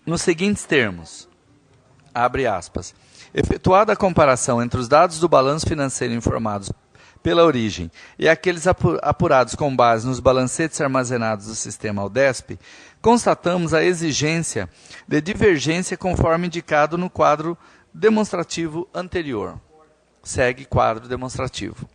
nos seguintes termos, abre aspas, efetuada a comparação entre os dados do balanço financeiro informados pela origem e aqueles apurados com base nos balancetes armazenados do sistema ALDESP, constatamos a exigência de divergência conforme indicado no quadro demonstrativo anterior. Segue quadro demonstrativo.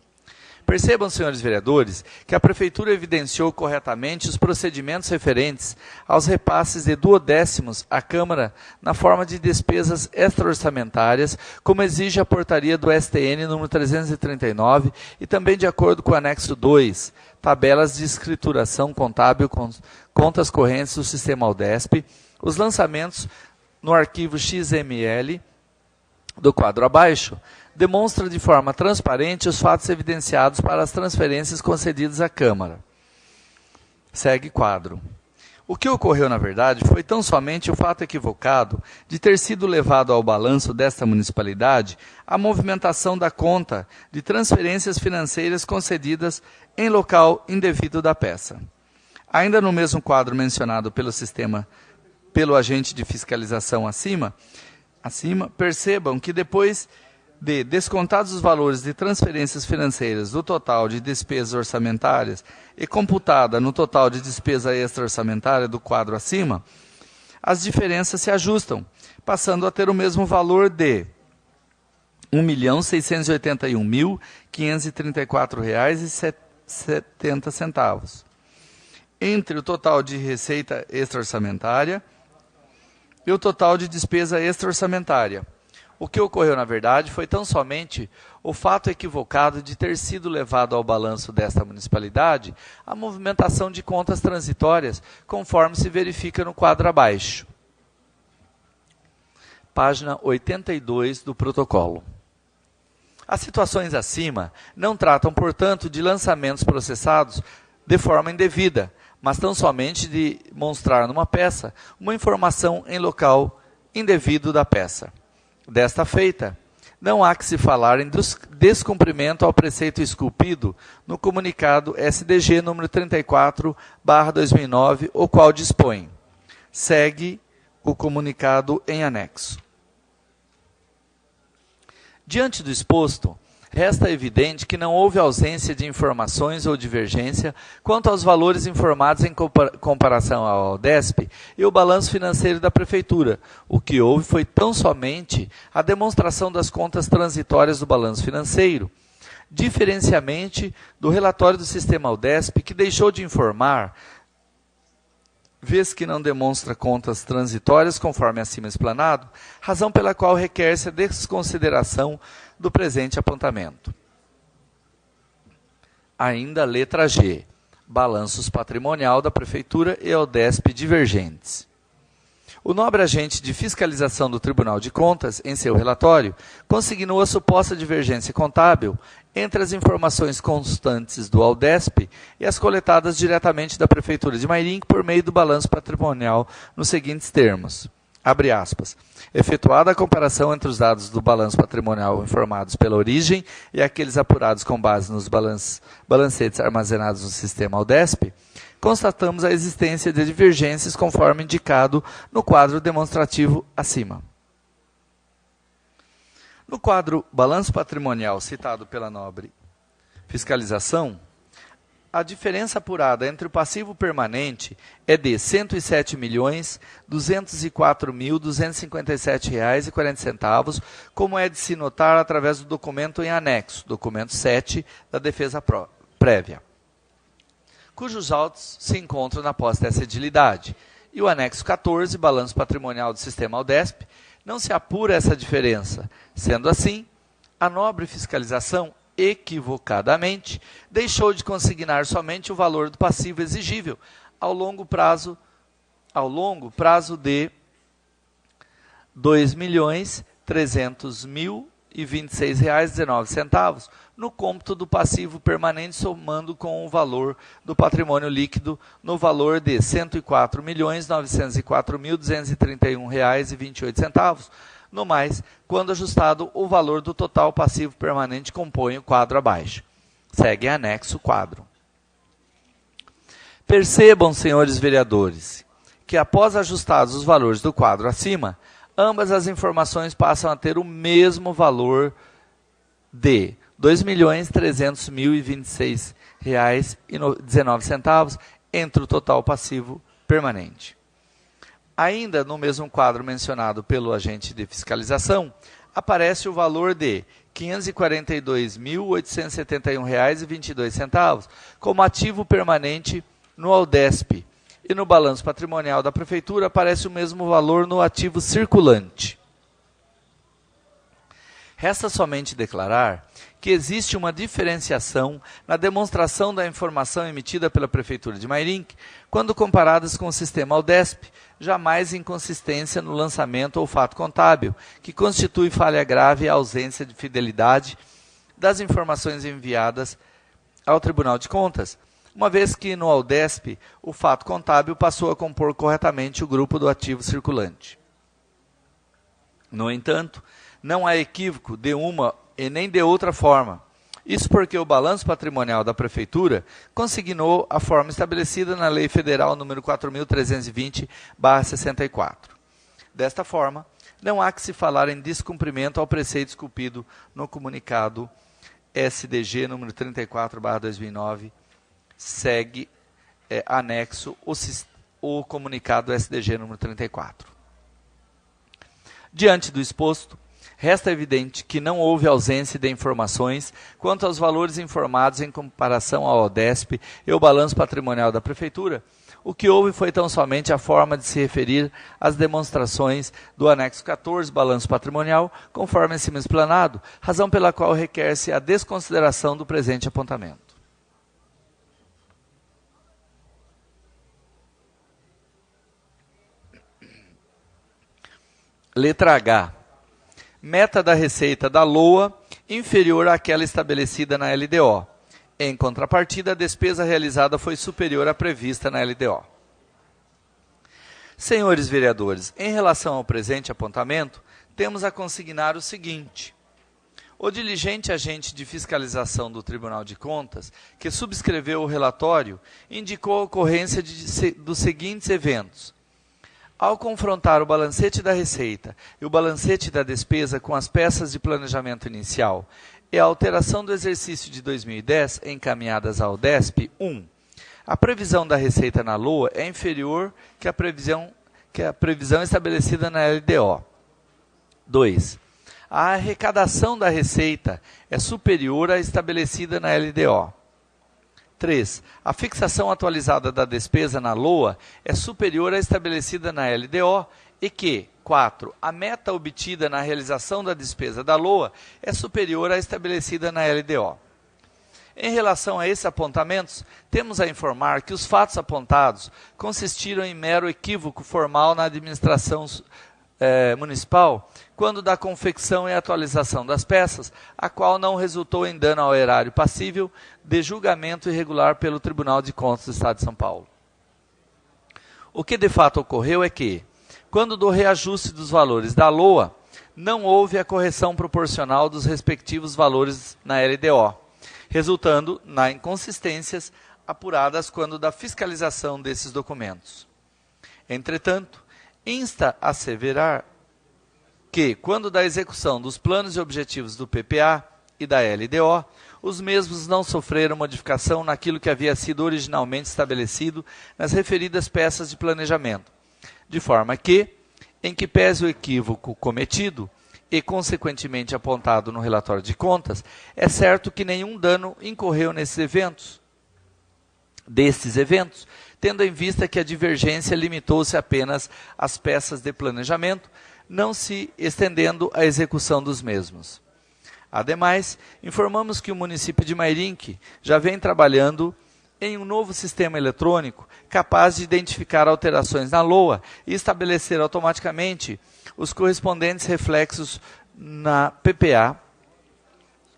Percebam, senhores vereadores, que a Prefeitura evidenciou corretamente os procedimentos referentes aos repasses de duodécimos à Câmara na forma de despesas extra-orçamentárias, como exige a portaria do STN número 339 e também de acordo com o anexo 2, tabelas de escrituração contábil com contas correntes do sistema ALDESP, os lançamentos no arquivo XML do quadro abaixo, demonstra de forma transparente os fatos evidenciados para as transferências concedidas à Câmara. Segue quadro. O que ocorreu, na verdade, foi tão somente o fato equivocado de ter sido levado ao balanço desta municipalidade a movimentação da conta de transferências financeiras concedidas em local indevido da peça. Ainda no mesmo quadro mencionado pelo agente de fiscalização acima, percebam que depois de descontados os valores de transferências financeiras do total de despesas orçamentárias e computada no total de despesa extra-orçamentária do quadro acima, as diferenças se ajustam, passando a ter o mesmo valor de R$ 1.681.534,70 entre o total de receita extra-orçamentária e o total de despesa extra-orçamentária. O que ocorreu, na verdade, foi tão somente o fato equivocado de ter sido levado ao balanço desta municipalidade a movimentação de contas transitórias, conforme se verifica no quadro abaixo. Página 82 do protocolo. As situações acima não tratam, portanto, de lançamentos processados de forma indevida, mas tão somente de mostrar numa peça uma informação em local indevido da peça. Desta feita, não há que se falar em descumprimento ao preceito esculpido no comunicado SDG número 34/2009, o qual dispõe. Segue o comunicado em anexo. Diante do exposto, resta evidente que não houve ausência de informações ou divergência quanto aos valores informados em comparação ao ALDESP e o balanço financeiro da Prefeitura. O que houve foi tão somente a demonstração das contas transitórias do balanço financeiro, diferenciamente do relatório do sistema ALDESP, que deixou de informar, vez que não demonstra contas transitórias, conforme acima explanado, razão pela qual requer-se a desconsideração do presente apontamento. Ainda letra G, balanços patrimonial da Prefeitura e ALDESP divergentes. O nobre agente de fiscalização do Tribunal de Contas, em seu relatório, consignou a suposta divergência contábil entre as informações constantes do ALDESP e as coletadas diretamente da Prefeitura de Mairim por meio do balanço patrimonial nos seguintes termos. Abre aspas. Efetuada a comparação entre os dados do balanço patrimonial informados pela origem e aqueles apurados com base nos balancetes armazenados no sistema ALDESP, constatamos a existência de divergências conforme indicado no quadro demonstrativo acima. No quadro balanço patrimonial citado pela nobre fiscalização, a diferença apurada entre o passivo permanente é de R$ 107.204.257,40, como é de se notar através do documento em anexo, documento 7 da defesa prévia, cujos autos se encontram na posse dessa edilidade, e o anexo 14, balanço patrimonial do sistema ALDESP, não se apura essa diferença. Sendo assim, a nobre fiscalização equivocadamente, deixou de consignar somente o valor do passivo exigível ao longo prazo de R$ 2.300.026,19, no cômputo do passivo permanente, somando com o valor do patrimônio líquido no valor de R$ 104.904.231,28, no mais, quando ajustado o valor do total passivo permanente compõe o quadro abaixo. Segue em anexo o quadro. Percebam, senhores vereadores, que após ajustados os valores do quadro acima, ambas as informações passam a ter o mesmo valor de R$ 2.300.026,19 entre o total passivo permanente. Ainda no mesmo quadro mencionado pelo agente de fiscalização, aparece o valor de R$ 542.871,22 como ativo permanente no Aldesp, e no balanço patrimonial da Prefeitura aparece o mesmo valor no ativo circulante. Resta somente declarar que existe uma diferenciação na demonstração da informação emitida pela Prefeitura de Mairinque, quando comparadas com o sistema Aldesp, jamais inconsistência no lançamento ou fato contábil, que constitui falha grave e ausência de fidelidade das informações enviadas ao Tribunal de Contas, uma vez que no Aldesp o fato contábil passou a compor corretamente o grupo do ativo circulante. No entanto, não há equívoco de uma e nem de outra forma. Isso porque o balanço patrimonial da Prefeitura consignou a forma estabelecida na Lei Federal nº 4.320/64. Desta forma, não há que se falar em descumprimento ao preceito esculpido no comunicado SDG número 34/2009, segue anexo o comunicado SDG número 34. Diante do exposto, resta evidente que não houve ausência de informações quanto aos valores informados em comparação ao Aldesp e o balanço patrimonial da Prefeitura. O que houve foi tão somente a forma de se referir às demonstrações do anexo 14, balanço patrimonial, conforme acima explanado, razão pela qual requer-se a desconsideração do presente apontamento. Letra H. Meta da receita da LOA inferior àquela estabelecida na LDO. Em contrapartida, a despesa realizada foi superior à prevista na LDO. Senhores vereadores, em relação ao presente apontamento, temos a consignar o seguinte: o diligente agente de fiscalização do Tribunal de Contas, que subscreveu o relatório, indicou a ocorrência dos seguintes eventos. Ao confrontar o balancete da receita e o balancete da despesa com as peças de planejamento inicial e a alteração do exercício de 2010 encaminhadas ao DESP, 1. A previsão da receita na LOA é inferior que a previsão estabelecida na LDO. 2. A arrecadação da receita é superior à estabelecida na LDO. 3. A fixação atualizada da despesa na LOA é superior à estabelecida na LDO e que, 4. A meta obtida na realização da despesa da LOA é superior à estabelecida na LDO. Em relação a esses apontamentos, temos a informar que os fatos apontados consistiram em mero equívoco formal na administração municipal, quando da confecção e atualização das peças, a qual não resultou em dano ao erário passível de julgamento irregular pelo Tribunal de Contas do Estado de São Paulo. O que de fato ocorreu é que, quando do reajuste dos valores da LOA, não houve a correção proporcional dos respectivos valores na LDO, resultando na inconsistências apuradas quando da fiscalização desses documentos. Entretanto, insta a asseverar que, quando da execução dos planos e objetivos do PPA e da LDO, os mesmos não sofreram modificação naquilo que havia sido originalmente estabelecido nas referidas peças de planejamento, de forma que, em que pese o equívoco cometido e, consequentemente, apontado no relatório de contas, é certo que nenhum dano incorreu destes eventos, tendo em vista que a divergência limitou-se apenas às peças de planejamento, não se estendendo à execução dos mesmos. Ademais, informamos que o município de Mairinque já vem trabalhando em um novo sistema eletrônico capaz de identificar alterações na LOA e estabelecer automaticamente os correspondentes reflexos na PPA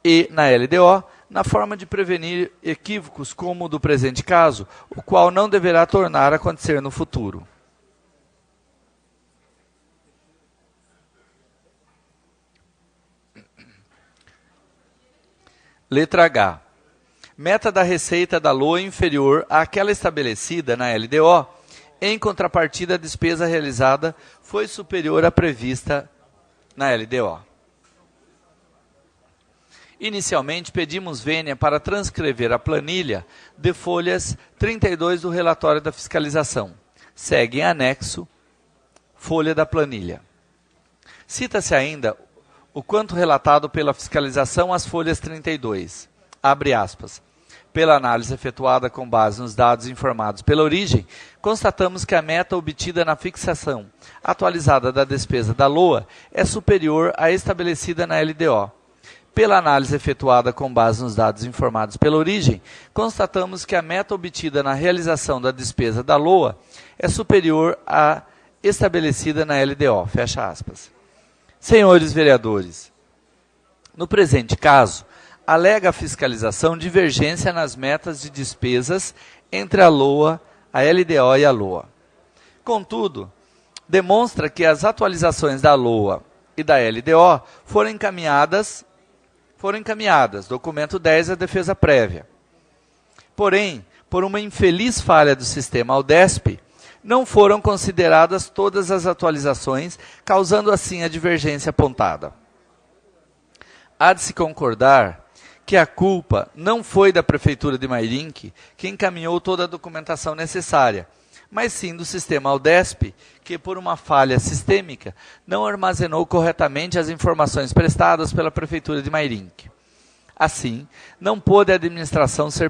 e na LDO, na forma de prevenir equívocos como o do presente caso, o qual não deverá tornar a acontecer no futuro. Letra H. Meta da receita da LOA inferior àquela estabelecida na LDO Em contrapartida, a despesa realizada foi superior à prevista na LDO. Inicialmente, pedimos vênia para transcrever a planilha de folhas 32 do relatório da fiscalização. Segue em anexo, folha da planilha. Cita-se ainda o quanto relatado pela fiscalização às folhas 32. Abre aspas. Pela análise efetuada com base nos dados informados pela origem, constatamos que a meta obtida na fixação atualizada da despesa da LOA é superior à estabelecida na LDO. Pela análise efetuada com base nos dados informados pela origem, constatamos que a meta obtida na realização da despesa da LOA é superior à estabelecida na LDO. Fecha aspas. Senhores vereadores, no presente caso, alega a fiscalização divergência nas metas de despesas entre a LOA, a LDO e a LOA. Contudo, demonstra que as atualizações da LOA e da LDO foram encaminhadas, documento 10 da defesa prévia. Porém, por uma infeliz falha do sistema AUDESP, não foram consideradas todas as atualizações, causando assim a divergência apontada. Há de se concordar que a culpa não foi da Prefeitura de Mairinque, que encaminhou toda a documentação necessária, mas sim do sistema AUDESP, que por uma falha sistêmica não armazenou corretamente as informações prestadas pela Prefeitura de Mairinque. Assim, não pode a administração ser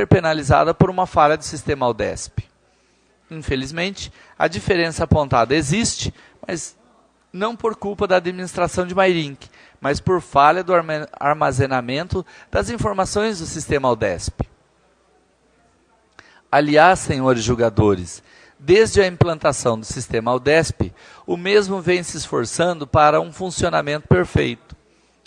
penalizada por uma falha do sistema AUDESP. Infelizmente, a diferença apontada existe, mas não por culpa da administração de Mairinque, mas por falha do armazenamento das informações do sistema AUDESP. Aliás, senhores julgadores, desde a implantação do sistema AUDESP, o mesmo vem se esforçando para um funcionamento perfeito.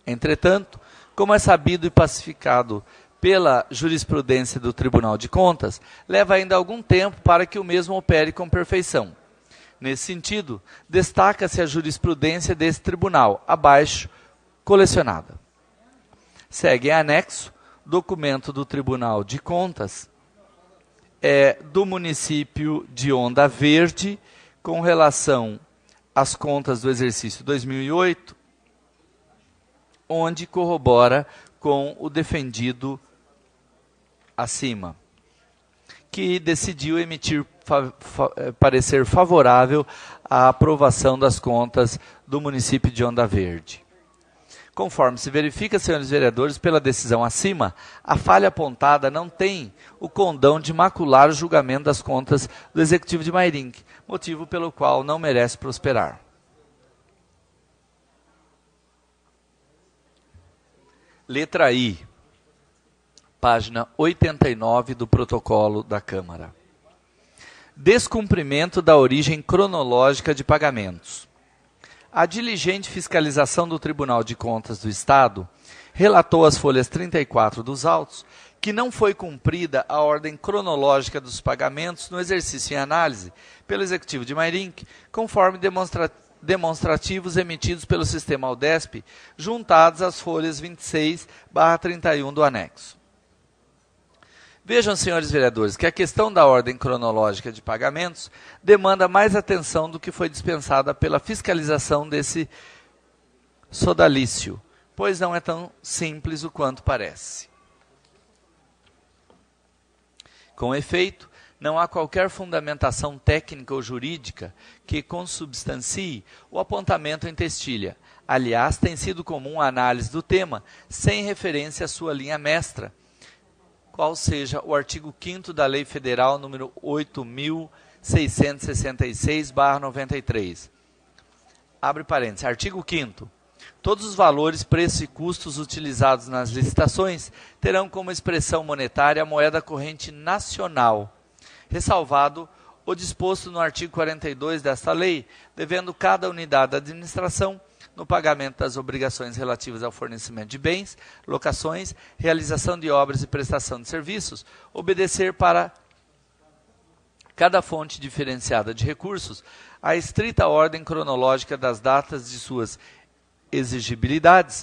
Entretanto, como é sabido e pacificado pela jurisprudência do Tribunal de Contas, leva ainda algum tempo para que o mesmo opere com perfeição. Nesse sentido, destaca-se a jurisprudência desse tribunal, abaixo colecionada. Segue em anexo, documento do Tribunal de Contas, do município de Onda Verde, com relação às contas do exercício 2008, onde corrobora com o defendido acima, que decidiu emitir parecer favorável à aprovação das contas do município de Onda Verde. Conforme se verifica, senhores vereadores, pela decisão acima, a falha apontada não tem o condão de macular o julgamento das contas do Executivo de Mairinque, motivo pelo qual não merece prosperar. Letra I, página 89 do protocolo da Câmara. Descumprimento da origem cronológica de pagamentos. A diligente fiscalização do Tribunal de Contas do Estado relatou às folhas 34 dos autos que não foi cumprida a ordem cronológica dos pagamentos no exercício em análise pelo Executivo de Mairinque, conforme demonstrativos emitidos pelo sistema AUDESP, juntados às folhas 26/31 do anexo. Vejam, senhores vereadores, que a questão da ordem cronológica de pagamentos demanda mais atenção do que foi dispensada pela fiscalização desse sodalício, pois não é tão simples o quanto parece. Com efeito, não há qualquer fundamentação técnica ou jurídica que consubstancie o apontamento em textilha. Aliás, tem sido comum a análise do tema sem referência à sua linha mestra, qual seja o artigo 5º da Lei Federal número 8.666/93. Abre parênteses, artigo 5º. Todos os valores, preços e custos utilizados nas licitações terão como expressão monetária a moeda corrente nacional, ressalvado o disposto no artigo 42 desta lei, devendo cada unidade da administração, no pagamento das obrigações relativas ao fornecimento de bens, locações, realização de obras e prestação de serviços, obedecer para cada fonte diferenciada de recursos a estrita ordem cronológica das datas de suas exigibilidades,